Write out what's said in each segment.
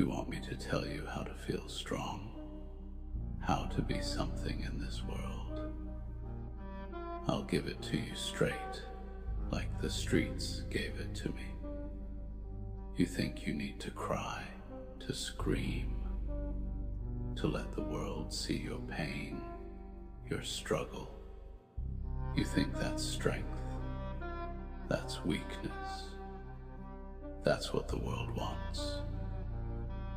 You want me to tell you how to feel strong, how to be something in this world. I'll give it to you straight, like the streets gave it to me. You think you need to cry, to scream, to let the world see your pain, your struggle. You think that's strength, that's weakness. That's what the world wants.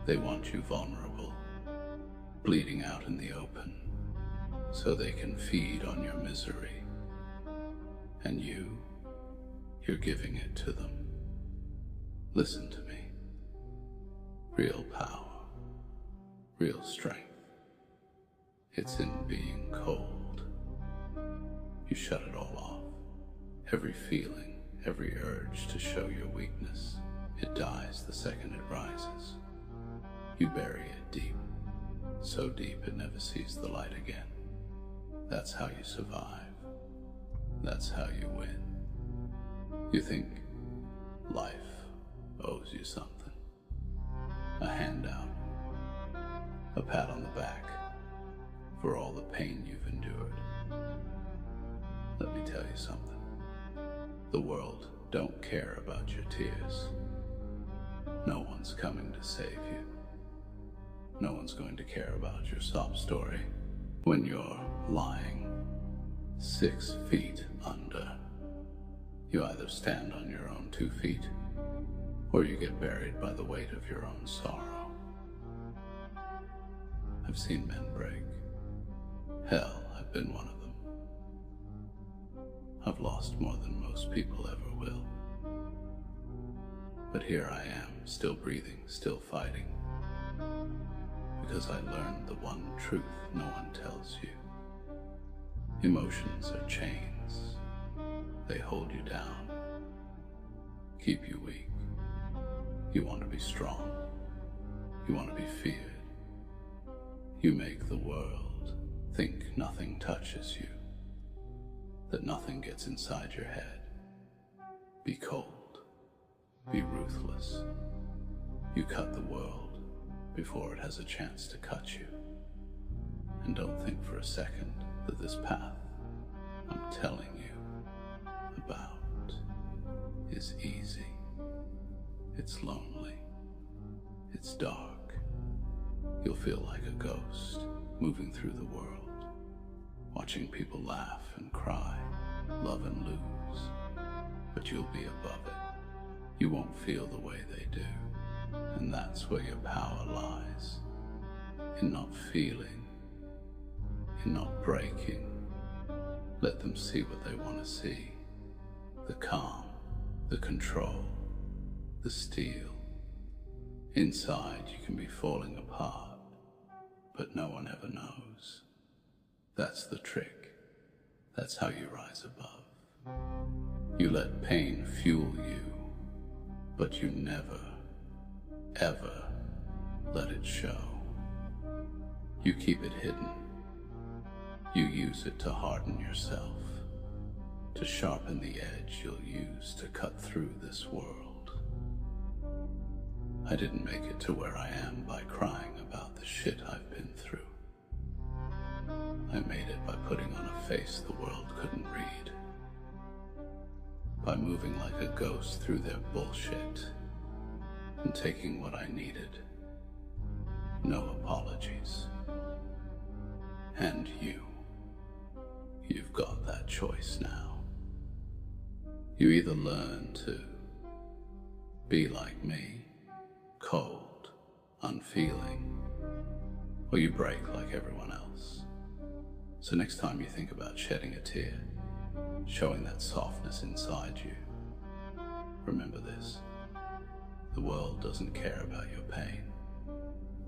They want you vulnerable, bleeding out in the open, so they can feed on your misery. And you're giving it to them. Listen to me. Real power, real strength, it's in being cold. You shut it all off. Every feeling, every urge to show your weakness, it dies the second it rises. You bury it deep, so deep it never sees the light again. That's how you survive. That's how you win. You think life owes you something. A handout, a pat on the back for all the pain you've endured. Let me tell you something. The world don't care about your tears. No one's coming to save you. No one's going to care about your sob story when you're lying 6 feet under. You either stand on your own 2 feet, or you get buried by the weight of your own sorrow. I've seen men break. Hell, I've been one of them. I've lost more than most people ever will. But here I am, still breathing, still fighting. Because I learned the one truth no one tells you. Emotions are chains. They hold you down, keep you weak. You want to be strong. You want to be feared. You make the world think nothing touches you, that nothing gets inside your head. Be cold. Be ruthless. You cut the world before it has a chance to cut you. And don't think for a second that this path I'm telling you about is easy. It's lonely. It's dark. You'll feel like a ghost moving through the world, watching people laugh and cry, love and lose. But you'll be above it. You won't feel the way they do. And that's where your power lies. In not feeling, in not breaking. Let them see what they want to see. The calm, the control, the steel. Inside you can be falling apart, but no one ever knows. That's the trick. That's how you rise above. You let pain fuel you, but you never, ever let it show. You keep it hidden. You use it to harden yourself, to sharpen the edge you'll use to cut through this world. I didn't make it to where I am by crying about the shit I've been through. I made it by putting on a face the world couldn't read, by moving like a ghost through their bullshit and taking what I needed. No apologies. And you've got that choice now. You either learn to be like me, cold, unfeeling, or you break like everyone else. So next time you think about shedding a tear, showing that softness inside you, remember this. The world doesn't care about your pain,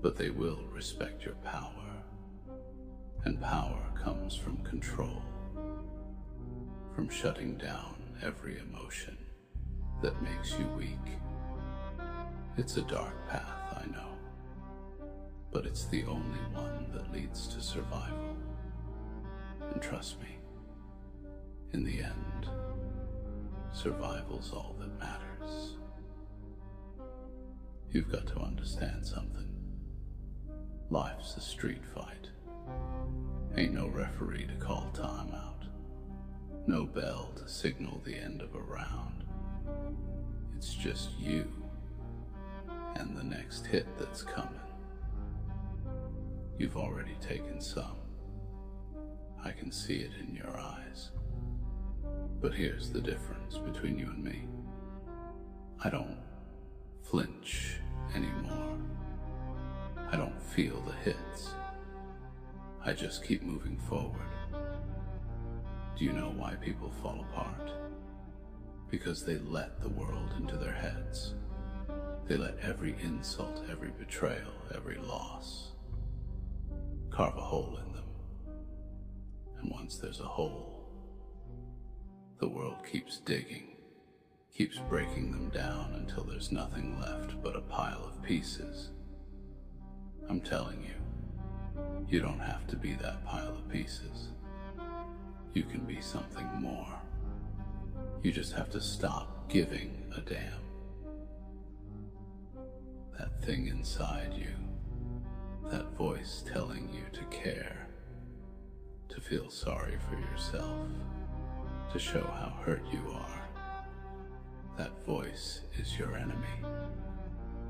but they will respect your power. And power comes from control, from shutting down every emotion that makes you weak. It's a dark path, I know, but it's the only one that leads to survival. And trust me, in the end, survival's all that matters. You've got to understand something. Life's a street fight. Ain't no referee to call time out. No bell to signal the end of a round. It's just you and the next hit that's coming. You've already taken some. I can see it in your eyes. But here's the difference between you and me. I don't flinch anymore. I don't feel the hits. I just keep moving forward. Do you know why people fall apart? Because they let the world into their heads. They let every insult, every betrayal, every loss carve a hole in them. And once there's a hole, the world keeps digging, keeps breaking them down until there's nothing left but a pile of pieces. I'm telling you, you don't have to be that pile of pieces. You can be something more. You just have to stop giving a damn. That thing inside you, that voice telling you to care, to feel sorry for yourself, to show how hurt you are. That voice is your enemy.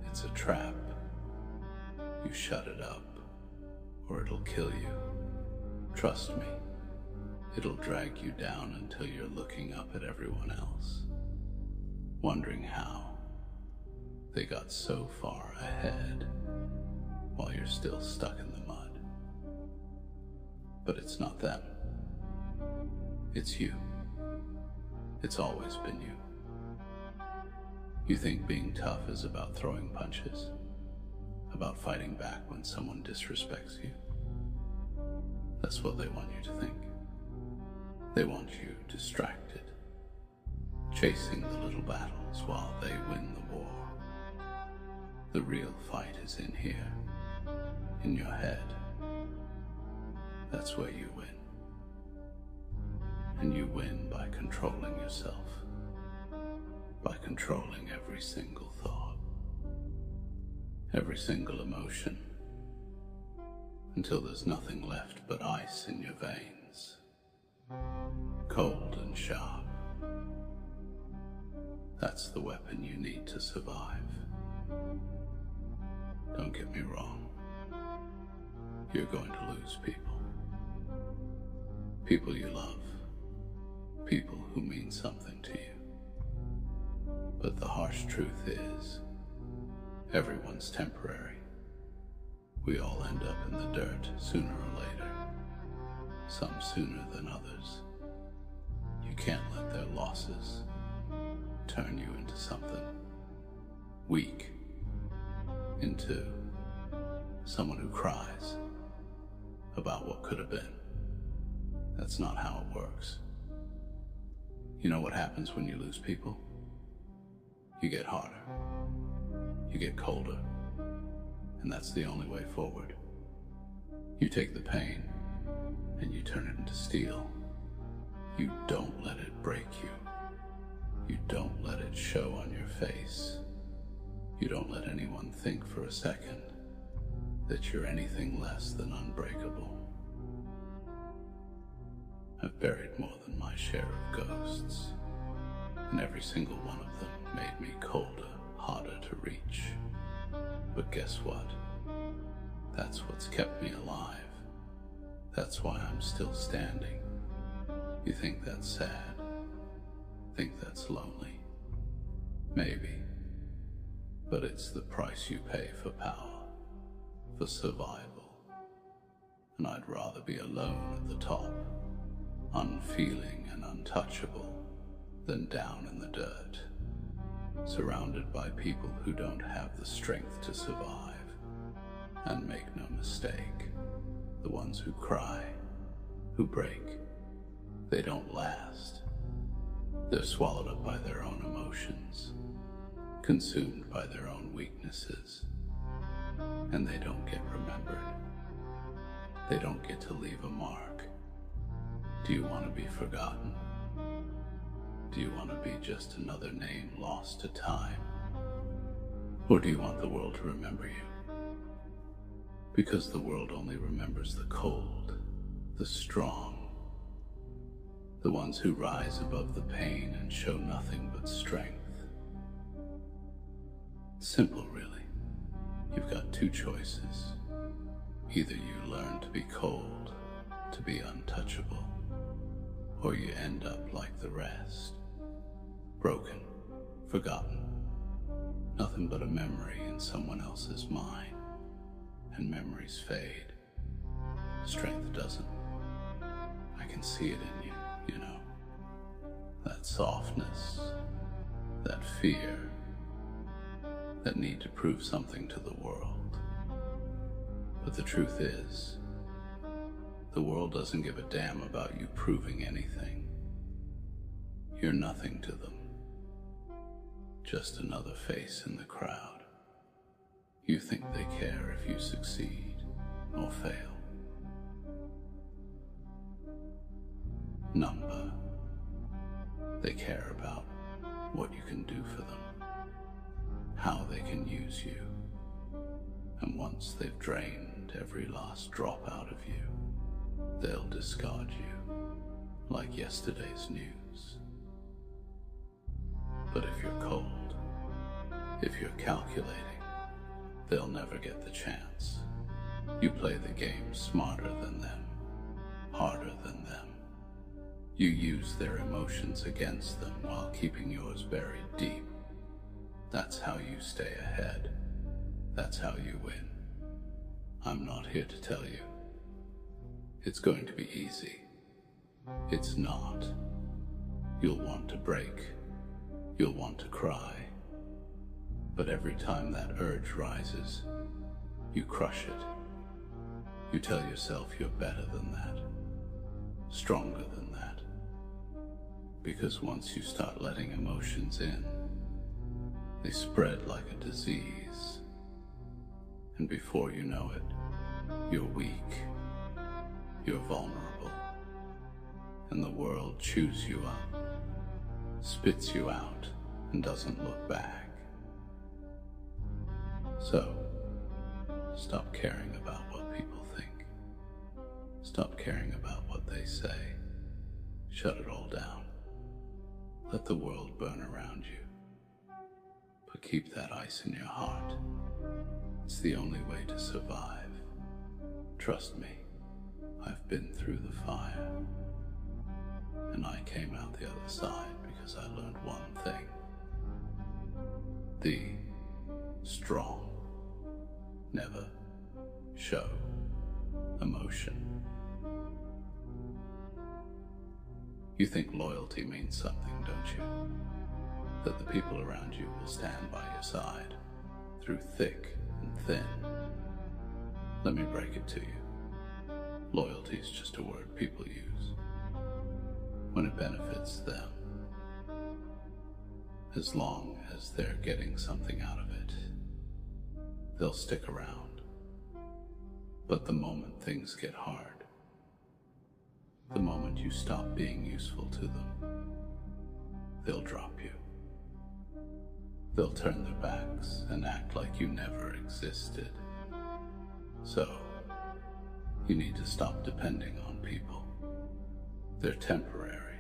It's a trap. You shut it up, or it'll kill you. Trust me, it'll drag you down until you're looking up at everyone else, wondering how they got so far ahead while you're still stuck in the mud. But it's not them. It's you. It's always been you. You think being tough is about throwing punches, about fighting back when someone disrespects you. That's what they want you to think. They want you distracted, chasing the little battles while they win the war. The real fight is in here, in your head. That's where you win. And you win by controlling yourself, by controlling every single thought, every single emotion, until there's nothing left but ice in your veins, cold and sharp. That's the weapon you need to survive. Don't get me wrong. You're going to lose people. People you love. People who mean something to you. But the harsh truth is, everyone's temporary. We all end up in the dirt sooner or later. Some sooner than others. You can't let their losses turn you into something weak, into someone who cries about what could have been. That's not how it works. You know what happens when you lose people? You get harder. You get colder. And that's the only way forward. You take the pain and you turn it into steel. You don't let it break you. You don't let it show on your face. You don't let anyone think for a second that you're anything less than unbreakable. I've buried more than my share of ghosts, and every single one of them made me colder, harder to reach. But guess what? That's what's kept me alive. That's why I'm still standing. You think that's sad? Think that's lonely? Maybe. But it's the price you pay for power, for survival. And I'd rather be alone at the top, unfeeling and untouchable, than down in the dirt, surrounded by people who don't have the strength to survive. And make no mistake, the ones who cry, who break, they don't last. They're swallowed up by their own emotions, consumed by their own weaknesses, and they don't get remembered. They don't get to leave a mark. Do you want to be forgotten? Do you want to be just another name lost to time? Or do you want the world to remember you? Because the world only remembers the cold, the strong, the ones who rise above the pain and show nothing but strength. Simple, really. You've got two choices. Either you learn to be cold, to be untouchable, or you end up like the rest, broken, forgotten, nothing but a memory in someone else's mind. And memories fade. Strength doesn't. I can see it in you, you know. That softness, that fear, that need to prove something to the world. But the truth is, the world doesn't give a damn about you proving anything. You're nothing to them. Just another face in the crowd. You think they care if you succeed or fail. Number. They care about what you can do for them, how they can use you, and once they've drained every last drop out of you, they'll discard you like yesterday's news. But if you're cold, if you're calculating, they'll never get the chance. You play the game smarter than them, harder than them. You use their emotions against them while keeping yours buried deep. That's how you stay ahead. That's how you win. I'm not here to tell you it's going to be easy. It's not. You'll want to break. You'll want to cry. But every time that urge rises, you crush it. You tell yourself you're better than that, stronger than that. Because once you start letting emotions in, they spread like a disease. And before you know it, you're weak, you're vulnerable, and the world chews you up, spits you out, and doesn't look back. So, stop caring about what people think. Stop caring about what they say. Shut it all down. Let the world burn around you. But keep that ice in your heart. It's the only way to survive. Trust me, I've been through the fire. And I came out the other side because I learned one thing. The strong never show emotion. You think loyalty means something, don't you? That the people around you will stand by your side, through thick and thin. Let me break it to you. Loyalty is just a word people use when it benefits them. As long as they're getting something out of it, they'll stick around. But the moment things get hard, the moment you stop being useful to them, they'll drop you. They'll turn their backs and act like you never existed. So, you need to stop depending on people. They're temporary.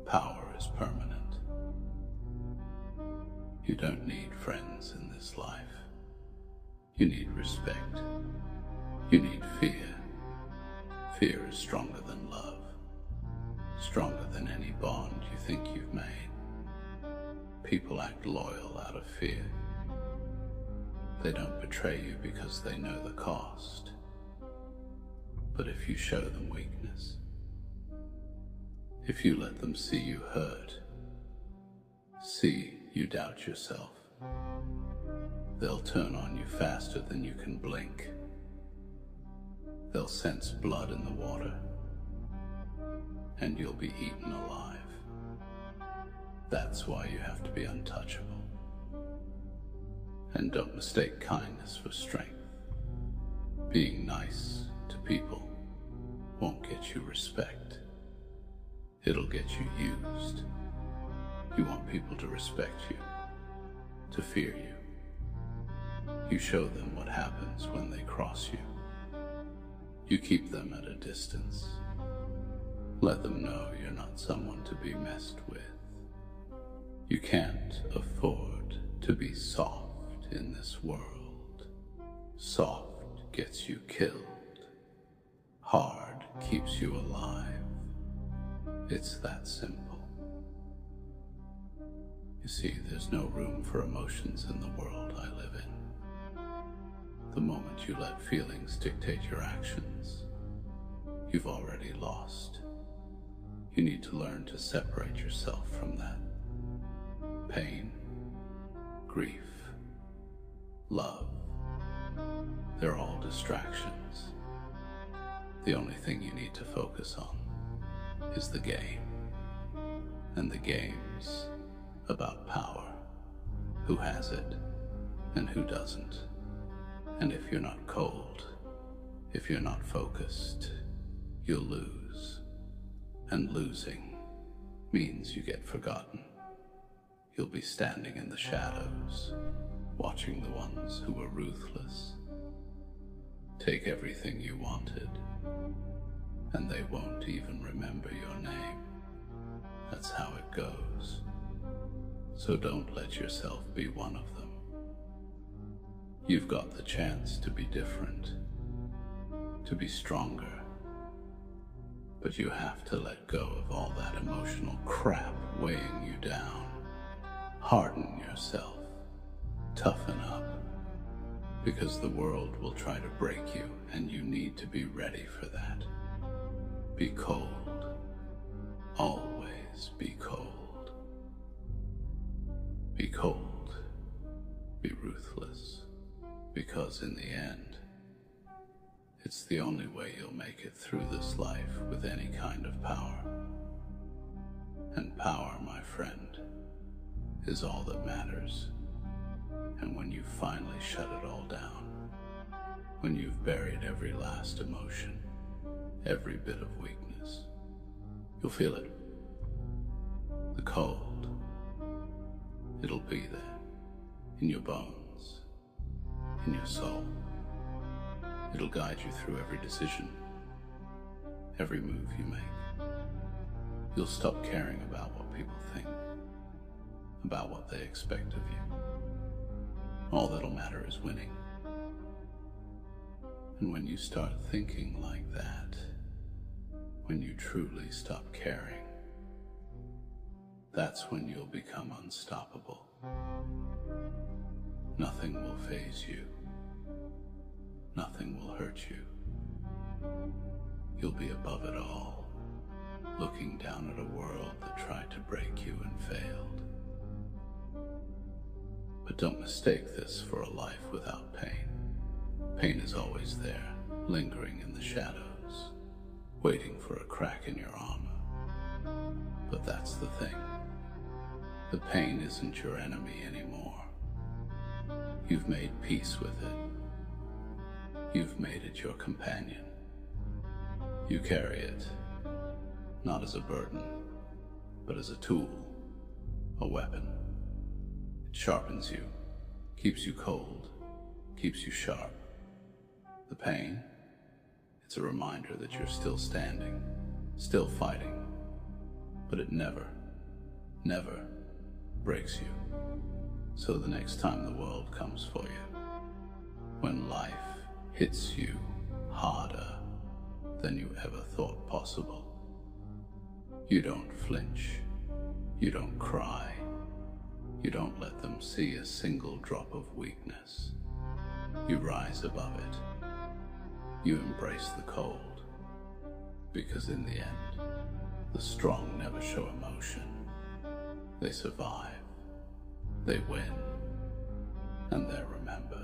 Power is permanent. You don't need friends in this life. You need respect. You need fear. Fear is stronger than love. Stronger than any bond you think you've made. People act loyal out of fear. They don't betray you because they know the cost. But if you show them weakness, if you let them see you hurt, see you doubt yourself, they'll turn on you faster than you can blink. They'll sense blood in the water, and you'll be eaten alive. That's why you have to be untouchable. And don't mistake kindness for strength. Being nice to people won't get you respect. It'll get you used. You want people to respect you, to fear you, You show them what happens when they cross you. You keep them at a distance. Let them know you're not someone to be messed with. You can't afford to be soft in this world. Soft gets you killed. Hard keeps you alive. It's that simple. You see, there's no room for emotions in the world I live in. The moment you let feelings dictate your actions, you've already lost. You need to learn to separate yourself from that. Pain, grief, love, they're all distractions. The only thing you need to focus on is the game. And the game's about power. Who has it and who doesn't. And if you're not cold, if you're not focused, you'll lose. And losing means you get forgotten. You'll be standing in the shadows, watching the ones who were ruthless take everything you wanted, and they won't even remember your name. That's how it goes. So don't let yourself be one of them. You've got the chance to be different, to be stronger, but you have to let go of all that emotional crap weighing you down. Harden yourself, toughen up, because the world will try to break you, and you need to be ready for that. Be cold, always be cold. Be cold, be ruthless, because in the end, it's the only way you'll make it through this life with any kind of power. And power, my friend, is all that matters. And when you finally shut it all down, when you've buried every last emotion, every bit of weakness, you'll feel it. The cold. It'll be there, in your bones, in your soul. It'll guide you through every decision, every move you make. You'll stop caring about what people think, about what they expect of you. All that'll matter is winning. And when you start thinking like that, when you truly stop caring, that's when you'll become unstoppable. Nothing will faze you. Nothing will hurt you. You'll be above it all, looking down at a world that tried to break you and failed. But don't mistake this for a life without pain. Pain is always there, lingering in the shadows, waiting for a crack in your armor. But that's the thing. The pain isn't your enemy anymore. You've made peace with it. You've made it your companion. You carry it, not as a burden, but as a tool, a weapon. It sharpens you, keeps you cold, keeps you sharp. The pain, it's a reminder that you're still standing, still fighting, but it never breaks you. So the next time the world comes for you, when life hits you harder than you ever thought possible, you don't flinch, you don't cry, you don't let them see a single drop of weakness. You rise above it. You embrace the cold, because in the end, the strong never show emotion. They survive, they win, and they're remembered.